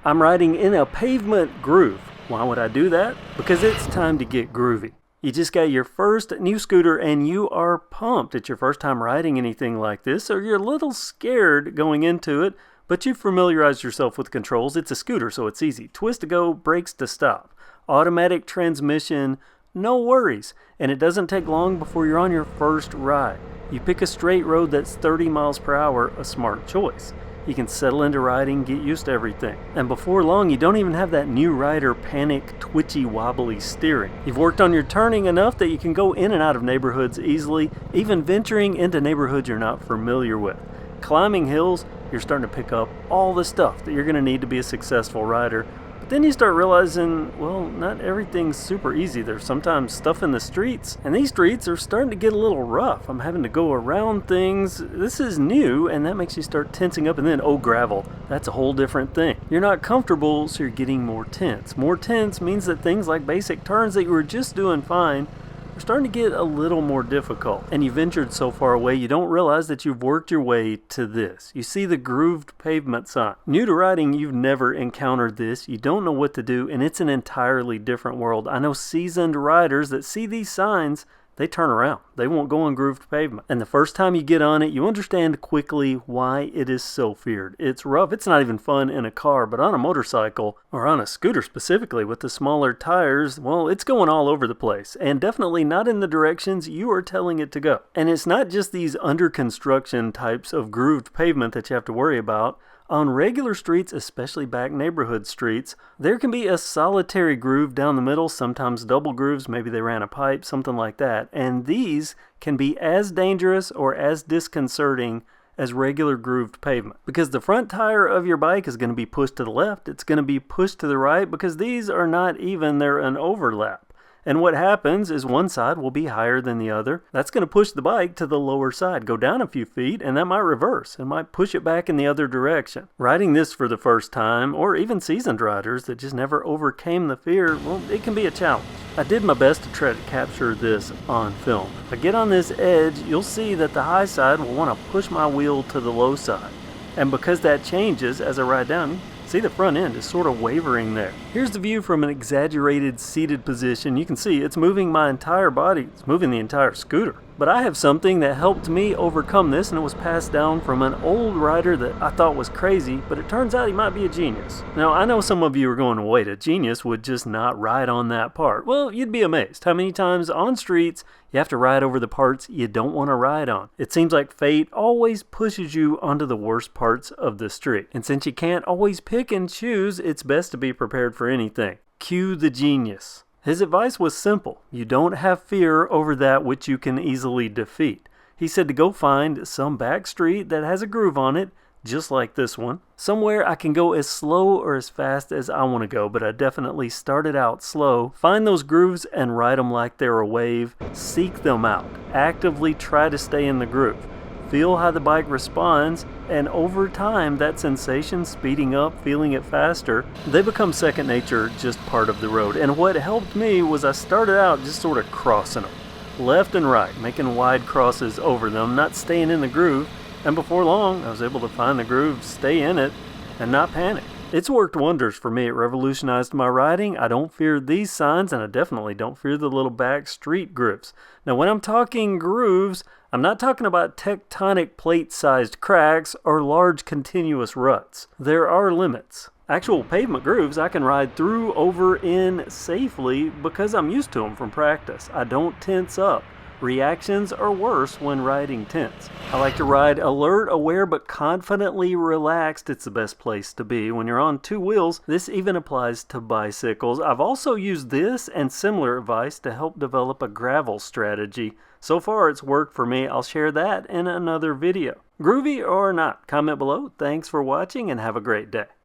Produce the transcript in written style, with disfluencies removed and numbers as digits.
I'm riding in a pavement groove. Why would I do that? Because it's time to get groovy. You just got your first new scooter and you are pumped. It's your first time riding anything like this, or you're a little scared going into it, but you've familiarized yourself with controls. It's a scooter, so it's easy. Twist to go, brakes to stop. Automatic transmission, no worries. And it doesn't take long before you're on your first ride. You pick a straight road that's 30 miles per hour, a smart choice. You can settle into riding, get used to everything. And before long, you don't even have that new rider panic, twitchy, wobbly steering. You've worked on your turning enough that you can go in and out of neighborhoods easily, even venturing into neighborhoods you're not familiar with. Climbing hills, you're starting to pick up all the stuff that you're going to need to be a successful rider. But then you start realizing, well, not everything's super easy. There's sometimes stuff in the streets, and these streets are starting to get a little rough. I'm having to go around things. This is new, and that makes you start tensing up. And then, oh, gravel. That's a whole different thing. You're not comfortable, so you're getting more tense. More tense means that things like basic turns that you were just doing fine are starting to get a little more difficult. And you ventured so far away, you don't realize that you've worked your way to this. You see the grooved pavement sign. New to riding, you've never encountered this. You don't know what to do, and it's an entirely different world. I know seasoned riders that see these signs, they turn around. They won't go on grooved pavement. And the first time you get on it, you understand quickly why it is so feared. It's rough. It's not even fun in a car, but on a motorcycle, or on a scooter specifically with the smaller tires, well, it's going all over the place. And definitely not in the directions you are telling it to go. And it's not just these under construction types of grooved pavement that you have to worry about. On regular streets, especially back neighborhood streets, there can be a solitary groove down the middle, sometimes double grooves, maybe they ran a pipe, something like that. And these can be as dangerous or as disconcerting as regular grooved pavement. Because the front tire of your bike is going to be pushed to the left, it's going to be pushed to the right, because these are not even, they're an overlap. And what happens is one side will be higher than the other. That's going to push the bike to the lower side, go down a few feet, and that might reverse. It might push it back in the other direction. Riding this for the first time, or even seasoned riders that just never overcame the fear, well, it can be a challenge. I did my best to try to capture this on film. If I get on this edge, you'll see that the high side will want to push my wheel to the low side. And because that changes as I ride down, see the front end is sort of wavering there. Here's the view from an exaggerated seated position. You can see it's moving my entire body. It's moving the entire scooter. But I have something that helped me overcome this, and it was passed down from an old rider that I thought was crazy, but it turns out he might be a genius. Now, I know some of you are going, wait, a genius would just not ride on that part. Well, you'd be amazed how many times on streets you have to ride over the parts you don't want to ride on. It seems like fate always pushes you onto the worst parts of the street. And since you can't always pick and choose, it's best to be prepared for anything. Cue the genius. His advice was simple. You don't have fear over that which you can easily defeat. He said to go find some back street that has a groove on it, just like this one. Somewhere I can go as slow or as fast as I want to go, but I definitely started out slow. Find those grooves and ride them like they're a wave. Seek them out. Actively try to stay in the groove. Feel how the bike responds, and over time, that sensation, speeding up, feeling it faster, they become second nature, just part of the road. And what helped me was I started out just sort of crossing them, left and right, making wide crosses over them, not staying in the groove. And before long, I was able to find the groove, stay in it, and not panic. It's worked wonders for me. It revolutionized my riding. I don't fear these signs, and I definitely don't fear the little back street grooves. Now, when I'm talking grooves, I'm not talking about tectonic plate-sized cracks or large continuous ruts. There are limits. Actual pavement grooves I can ride through, over, in safely because I'm used to them from practice. I don't tense up. Reactions are worse when riding tense. I like to ride alert, aware, but confidently relaxed. It's the best place to be. When you're on two wheels, this even applies to bicycles. I've also used this and similar advice to help develop a gravel strategy. So far it's worked for me. I'll share that in another video. Groovy or not? Comment below. Thanks for watching and have a great day.